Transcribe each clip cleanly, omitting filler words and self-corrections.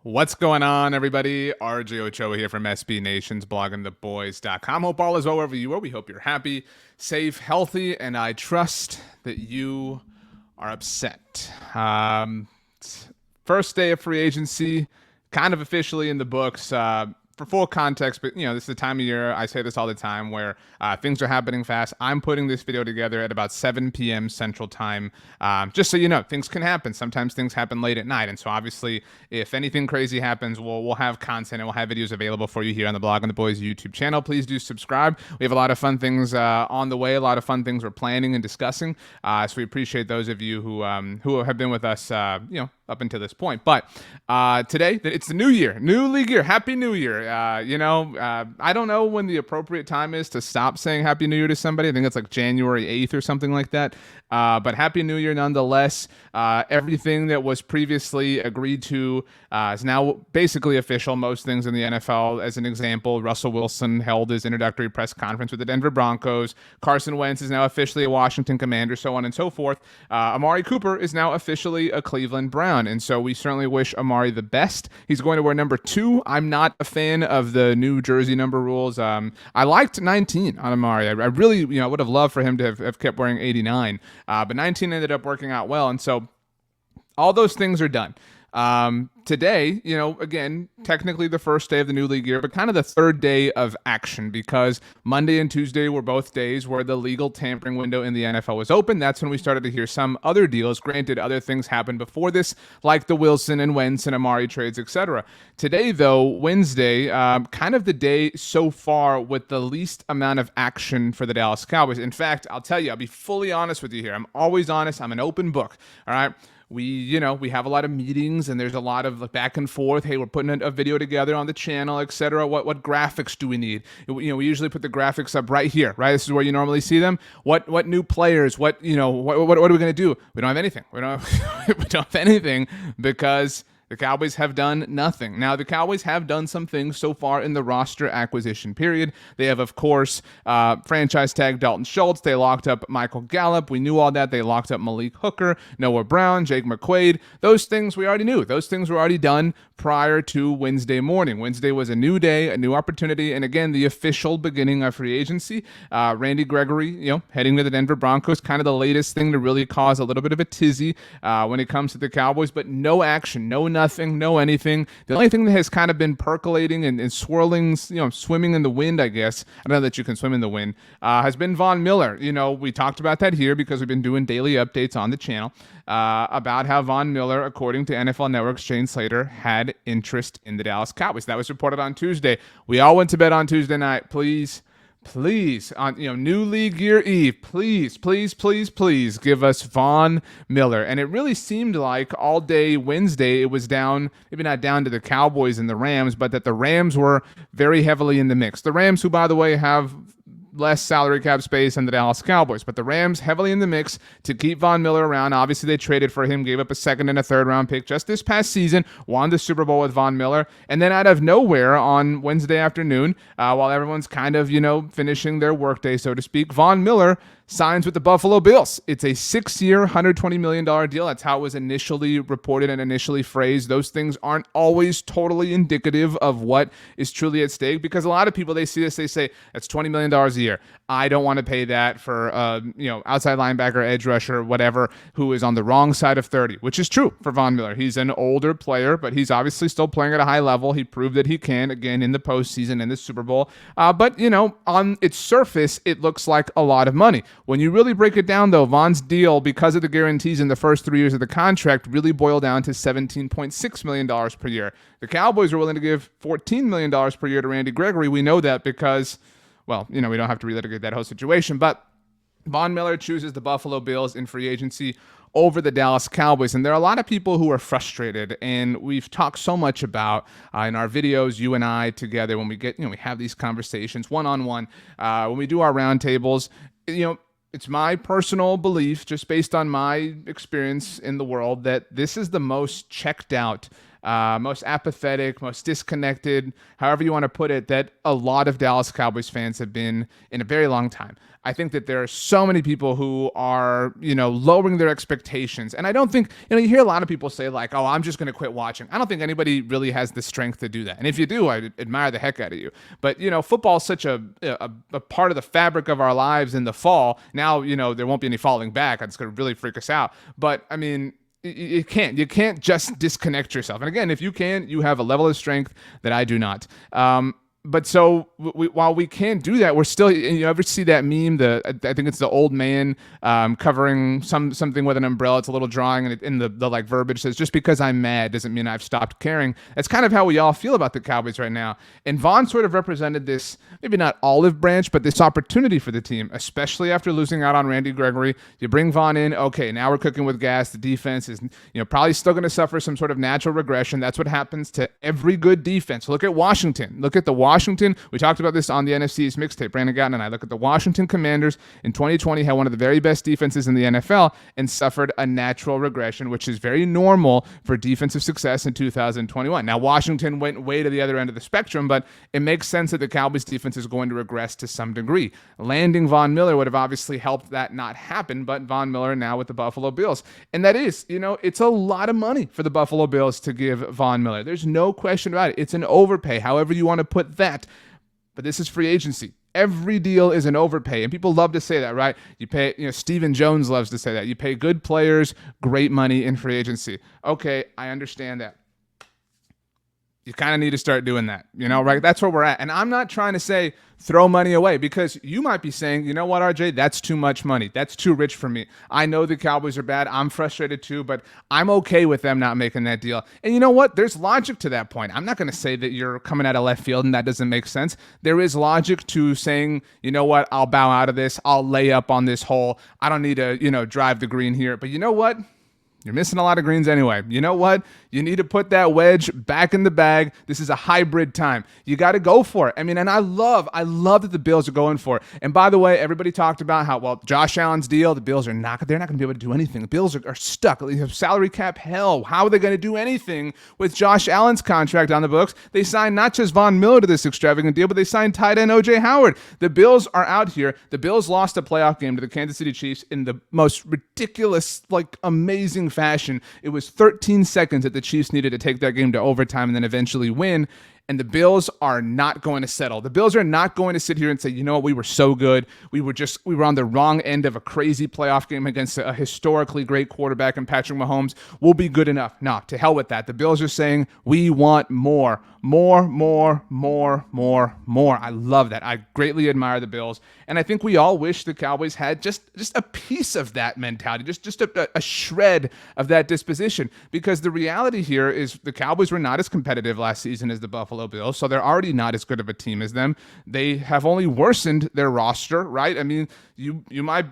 What's going on, everybody? RJ Ochoa here from SB Nation's bloggingtheboys.com. Hope all is well wherever you are. We hope you're happy, safe, healthy, and I trust that you are upset. First day of free agency, kind of officially in the books. For full context, but this is the time of year, I say this all the time, where things are happening fast. I'm putting this video together at about 7 p.m. Central Time, just so you know, things can happen. Sometimes things happen late at night, and so obviously, if anything crazy happens, we'll have content and we'll have videos available for you here on the Blog and the Boys YouTube channel. Please do subscribe. We have a lot of fun things on the way, a lot of fun things we're planning and discussing, so we appreciate those of you who have been with us, up until this point. But today, it's the new year, new league year. Happy New Year. I don't know when the appropriate time is to stop saying Happy New Year to somebody. I think it's like January 8th or something like that. But Happy New Year nonetheless. Everything that was previously agreed to is now basically official. Most things in the NFL, as an example, Russell Wilson held his introductory press conference with the Denver Broncos. Carson Wentz is now officially a Washington Commander, so on and so forth. Amari Cooper is now officially a Cleveland Brown. And so we certainly wish Amari the best. He's going to wear number 2. I'm not a fan of the new jersey number rules. I liked 19 on Amari. I really, would have loved for him to have kept wearing 89. But 19 ended up working out well. And so all those things are done. Today, again, technically the first day of the new league year, but kind of the third day of action, because Monday and Tuesday were both days where the legal tampering window in the NFL was open. That's when we started to hear some other deals. Granted, other things happened before this, like the Wilson and Wentz and Amari trades, etc. Today, though, Wednesday, kind of the day so far with the least amount of action for the Dallas Cowboys. In fact, I'll tell you, I'll be fully honest with you here. I'm always honest. I'm an open book. All right. We have a lot of meetings and there's a lot of back and forth. Hey, we're putting a video together on the channel, etc. What graphics do we need? We usually put the graphics up right here, right? This is where you normally see them. What new players? What are we going to do? We don't have anything. We don't have anything because the Cowboys have done nothing. Now, the Cowboys have done some things so far in the roster acquisition period. They have, of course, franchise tag Dalton Schultz. They locked up Michael Gallup. We knew all that. They locked up Malik Hooker, Noah Brown, Jake McQuaid. Those things we already knew. Those things were already done prior to Wednesday morning. Wednesday was a new day, a new opportunity, and again, the official beginning of free agency. Randy Gregory, heading to the Denver Broncos, kind of the latest thing to really cause a little bit of a tizzy when it comes to the Cowboys, but no action, no nothing, no anything. The only thing that has kind of been percolating and swirling, swimming in the wind, I guess, I know that you can swim in the wind, has been Von Miller. We talked about that here because we've been doing daily updates on the channel about how Von Miller, according to NFL Network's Shane Slater, had interest in the Dallas Cowboys. That was reported on Tuesday. We all went to bed on Tuesday night. Please, on new league year eve, please give us Von Miller. And it really seemed like all day Wednesday it was down, maybe not down to the Cowboys and the Rams, but that the Rams were very heavily in the mix. The Rams, who by the way have less salary cap space than the Dallas Cowboys, but the Rams heavily in the mix to keep Von Miller around. Obviously, they traded for him, gave up a second and a third round pick just this past season, won the Super Bowl with Von Miller, and then out of nowhere on Wednesday afternoon, while everyone's kind of, finishing their workday, so to speak, Von Miller signs with the Buffalo Bills. It's a 6-year, $120 million deal. That's how it was initially reported and initially phrased. Those things aren't always totally indicative of what is truly at stake, because a lot of people, they see this, they say, that's $20 million a year. I don't want to pay that for, outside linebacker, edge rusher, whatever, who is on the wrong side of 30, which is true for Von Miller. He's an older player, but he's obviously still playing at a high level. He proved that he can, again, in the postseason, in the Super Bowl. But on its surface, it looks like a lot of money. When you really break it down, though, Von's deal, because of the guarantees in the first 3 years of the contract, really boiled down to $17.6 million per year. The Cowboys were willing to give $14 million per year to Randy Gregory. We know that because, we don't have to relitigate that whole situation, but Von Miller chooses the Buffalo Bills in free agency over the Dallas Cowboys. And there are a lot of people who are frustrated, and we've talked so much about in our videos, you and I together, when we get, we have these conversations one-on-one, when we do our roundtables, it's my personal belief, just based on my experience in the world, that this is the most checked out most apathetic, most disconnected, however you want to put it, that a lot of Dallas Cowboys fans have been in a very long time. I think that there are so many people who are, lowering their expectations. And I don't think, you hear a lot of people say like, oh, I'm just going to quit watching. I don't think anybody really has the strength to do that. And if you do, I admire the heck out of you. But, football is such a part of the fabric of our lives in the fall. Now, there won't be any falling back. It's going to really freak us out. But I mean, you can't just disconnect yourself. And again, if you can, you have a level of strength that I do not. But so while we can't do that, we're still. You ever see that meme? I think it's the old man covering something with an umbrella. It's a little drawing, and in the like verbiage says, "Just because I'm mad doesn't mean I've stopped caring." That's kind of how we all feel about the Cowboys right now. And Vaughn sort of represented this, maybe not olive branch, but this opportunity for the team, especially after losing out on Randy Gregory. You bring Vaughn in, okay, now we're cooking with gas. The defense is, probably still going to suffer some sort of natural regression. That's what happens to every good defense. Look at Washington. Look at the Washington. We talked about this on the NFC's mixtape. Brandon Gatton and I look at the Washington Commanders in 2020, had one of the very best defenses in the NFL and suffered a natural regression, which is very normal for defensive success in 2021. Now, Washington went way to the other end of the spectrum, but it makes sense that the Cowboys defense is going to regress to some degree. Landing Von Miller would have obviously helped that not happen, but Von Miller now with the Buffalo Bills. And that is, it's a lot of money for the Buffalo Bills to give Von Miller. There's no question about it. It's an overpay, however you want to put that. But this is free agency. Every deal is an overpay, and people love to say that, right? You pay, Stephen Jones loves to say that. You pay good players great money in free agency. Okay, I understand that. You kind of need to start doing that, right? That's where we're at. And I'm not trying to say throw money away, because you might be saying, you know what, RJ, that's too much money. That's too rich for me. I know the Cowboys are bad. I'm frustrated too, but I'm okay with them not making that deal. And you know what? There's logic to that point. I'm not going to say that you're coming out of left field and that doesn't make sense. There is logic to saying, you know what, I'll bow out of this. I'll lay up on this hole. I don't need to, drive the green here. But you know what? You're missing a lot of greens anyway. You know what? You need to put that wedge back in the bag. This is a hybrid time. You got to go for it. I mean, and I love that the Bills are going for it. And by the way, everybody talked about how, well, Josh Allen's deal, the Bills they're not going to be able to do anything. The Bills are stuck. They have salary cap hell. How are they going to do anything with Josh Allen's contract on the books? They signed not just Von Miller to this extravagant deal, but they signed tight end O.J. Howard. The Bills are out here. The Bills lost a playoff game to the Kansas City Chiefs in the most ridiculous, amazing fashion. It was 13 seconds that the Chiefs needed to take that game to overtime and then eventually win. And the Bills are not going to settle. The Bills are not going to sit here and say, you know what, we were so good. We were on the wrong end of a crazy playoff game against a historically great quarterback in Patrick Mahomes. We'll be good enough. No, to hell with that. The Bills are saying, we want more. More. I love that. I greatly admire the Bills. And I think we all wish the Cowboys had just a piece of that mentality, just a shred of that disposition. Because the reality here is the Cowboys were not as competitive last season as the Buffalo Bills, so they're already not as good of a team as them. They have only worsened their roster, right? I mean, you might...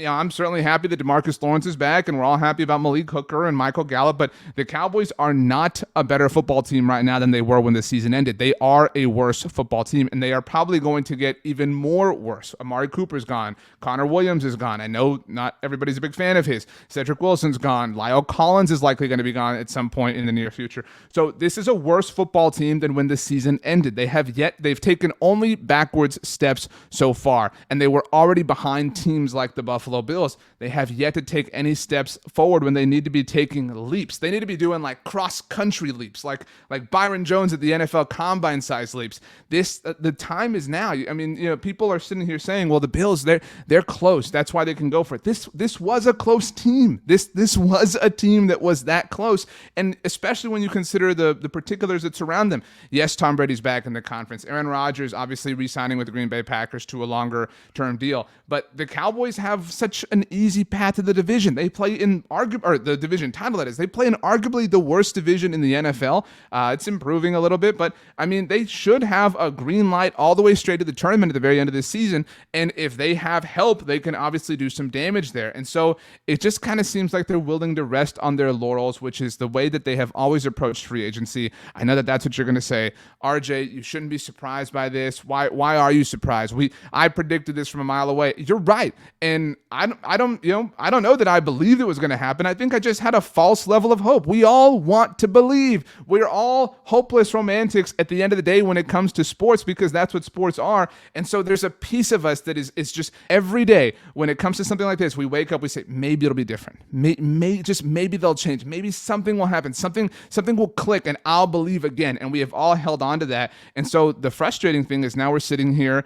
I'm certainly happy that DeMarcus Lawrence is back, and we're all happy about Malik Hooker and Michael Gallup, but the Cowboys are not a better football team right now than they were when the season ended. They are a worse football team, and they are probably going to get even more worse. Amari Cooper's gone. Connor Williams is gone. I know not everybody's a big fan of his. Cedric Wilson's gone. Lyle Collins is likely going to be gone at some point in the near future. So this is a worse football team than when the season ended. They've taken only backwards steps so far, and they were already behind teams like the Buffalo Bills. They have yet to take any steps forward when they need to be taking leaps. They need to be doing cross-country leaps, like Byron Jones at the NFL Combine size leaps. The time is now. I mean, people are sitting here saying, well, the Bills, they're close. That's why they can go for it. This was a close team. This was a team that was that close, and especially when you consider the particulars that surround them. Yes, Tom Brady's back in the conference. Aaron Rodgers obviously re-signing with the Green Bay Packers to a longer-term deal, but the Cowboys have such an easy path to the division. They play in the division title, that is. They play in arguably the worst division in the NFL. It's improving a little bit, but I mean, they should have a green light all the way straight to the tournament at the very end of this season. And if they have help, they can obviously do some damage there. And so it just kind of seems like they're willing to rest on their laurels, which is the way that they have always approached free agency. I know that that's what you're going to say. RJ, you shouldn't be surprised by this. Why are you surprised? I predicted this from a mile away. You're right. And mean, I don't know that I believed it was going to happen. I think I just had a false level of hope. We all want to believe. We're all hopeless romantics at the end of the day when it comes to sports, because that's what sports are. And so there's a piece of us that is just every day when it comes to something like this, we wake up, we say, maybe it'll be different. Maybe they'll change. Maybe something will happen. Something will click and I'll believe again. And we have all held on to that. And so the frustrating thing is now we're sitting here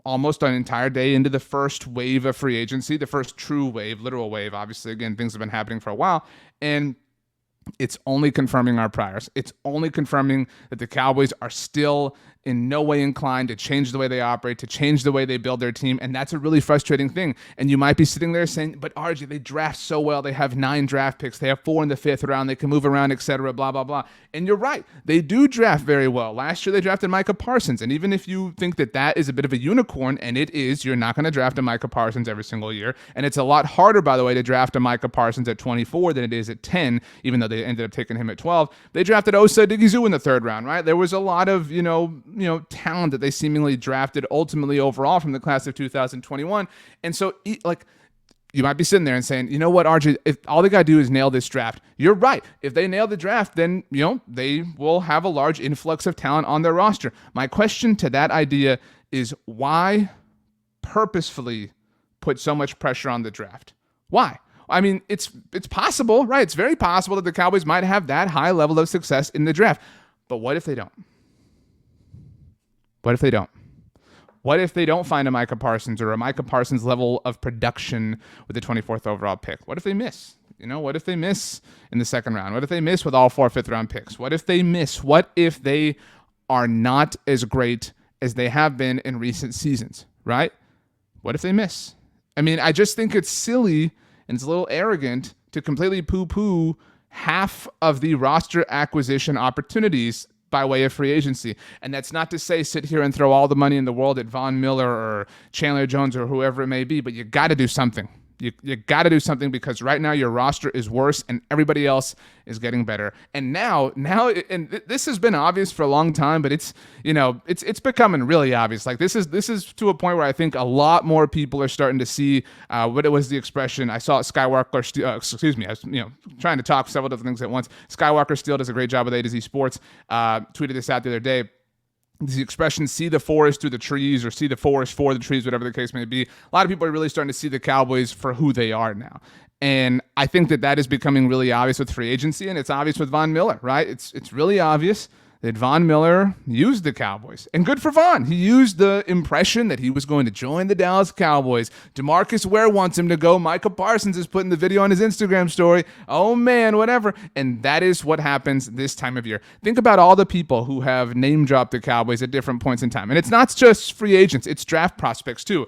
almost an entire day into the first wave of free agency, the first true wave, literal wave. Obviously, again, things have been happening for a while, and it's only confirming our priors. It's only confirming that the Cowboys are still in no way inclined to change the way they operate, to change the way they build their team. And that's a really frustrating thing. And you might be sitting there saying, but RJ, they draft so well. They have 9 draft picks. They have 4 in the 5th round. They can move around, etc., blah, blah, blah. And you're right. They do draft very well. Last year, they drafted Micah Parsons. And even if you think that that is a bit of a unicorn, and it is, you're not going to draft a Micah Parsons every single year. And it's a lot harder, by the way, to draft a Micah Parsons at 24 than it is at 10, even though they ended up taking him at 12. They drafted Ochoa in the 3rd round, right? There was a lot of, talent that they seemingly drafted ultimately overall from the class of 2021. And so, you might be sitting there and saying, you know what, RJ, if all they got to do is nail this draft, you're right. If they nail the draft, then, they will have a large influx of talent on their roster. My question to that idea is, why purposefully put so much pressure on the draft? Why? I mean, it's possible, right? It's very possible that the Cowboys might have that high level of success in the draft. But what if they don't? What if they don't? What if they don't find a Micah Parsons or a Micah Parsons level of production with the 24th overall pick? What if they miss? What if they miss in the 2nd round? What if they miss with all 4 5th-round picks? What if they miss? What if they are not as great as they have been in recent seasons, right? What if they miss? I mean, I just think it's silly and it's a little arrogant to completely poo-poo half of the roster acquisition opportunities by way of free agency. And that's not to say sit here and throw all the money in the world at Von Miller or Chandler Jones or whoever it may be, but you got to do something. You got to do something, because right now your roster is worse and everybody else is getting better. And now, and this has been obvious for a long time, but it's becoming really obvious. Like this is to a point where I think a lot more people are starting to see what it was the expression. I saw Skywalker. I was trying to talk several different things at once. Skywalker Steele does a great job with A to Z Sports. Tweeted this out the other day. The expression, see the forest through the trees, or see the forest for the trees, whatever the case may be. A lot of people are really starting to see the Cowboys for who they are now. And I think that is becoming really obvious with free agency, and it's obvious with Von Miller, right? It's really obvious that Von Miller used the Cowboys. And good for Von. He used the impression that he was going to join the Dallas Cowboys. DeMarcus Ware wants him to go. Micah Parsons is putting the video on his Instagram story. Oh, man, whatever. And that is what happens this time of year. Think about all the people who have name-dropped the Cowboys at different points in time. And it's not just free agents. It's draft prospects, too.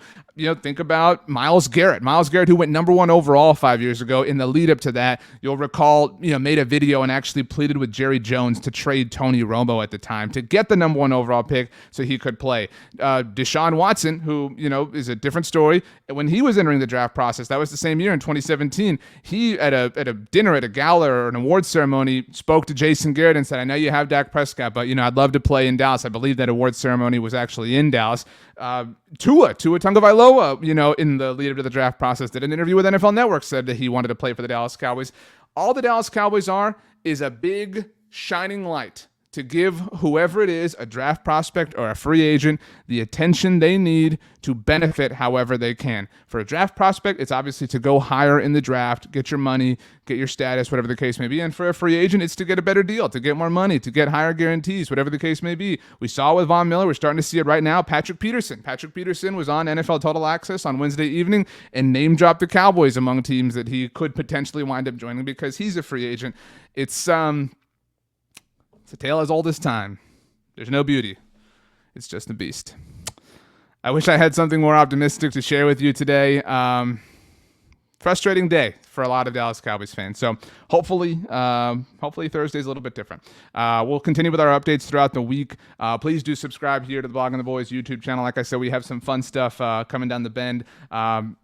Think about Myles Garrett. Myles Garrett, who went number 1 overall 5 years ago. In the lead up to that, you'll recall, made a video and actually pleaded with Jerry Jones to trade Tony Romo at the time to get the number 1 overall pick so he could play. Deshaun Watson, who, is a different story. When he was entering the draft process, that was the same year in 2017, he at a dinner, at a gala or an awards ceremony, spoke to Jason Garrett and said, I know you have Dak Prescott, but, I'd love to play in Dallas. I believe that awards ceremony was actually in Dallas. Tua Tagovailoa, in the lead up to the draft process, did an interview with NFL Network, said that he wanted to play for the Dallas Cowboys. All the Dallas Cowboys are is a big shining light to give whoever it is, a draft prospect or a free agent, the attention they need to benefit however they can. For a draft prospect, it's obviously to go higher in the draft, get your money, get your status, whatever the case may be. And for a free agent, it's to get a better deal, to get more money, to get higher guarantees, whatever the case may be. We saw with Von Miller. We're starting to see it right now. Patrick Peterson. Patrick Peterson was on NFL Total Access on Wednesday evening and name-dropped the Cowboys among teams that he could potentially wind up joining because he's a free agent. It's a tale as old as time. There's no beauty. It's just a beast. I wish I had something more optimistic to share with you today. Frustrating day for a lot of Dallas Cowboys fans. So hopefully Thursday's a little bit different. We'll continue with our updates throughout the week. Please do subscribe here to the Blog on the Boys YouTube channel. Like I said, we have some fun stuff coming down the bend.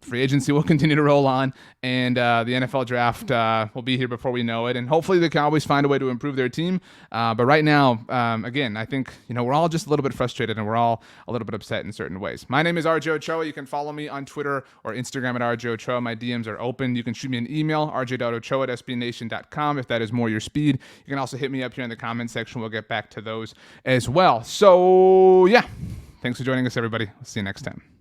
Free agency will continue to roll on, and the NFL draft will be here before we know it. And hopefully the Cowboys find a way to improve their team. But right now, again, I think we're all just a little bit frustrated, and we're all a little bit upset in certain ways. My name is RJ Ochoa. You can follow me on Twitter or Instagram at RJ Ochoa. My DMs are open. You can shoot me an email, rj.ochoa@sbnation.com, if that is more your speed. You can also hit me up here in the comment section. We'll get back to those as well. So, yeah. Thanks for joining us, everybody. We'll see you next time.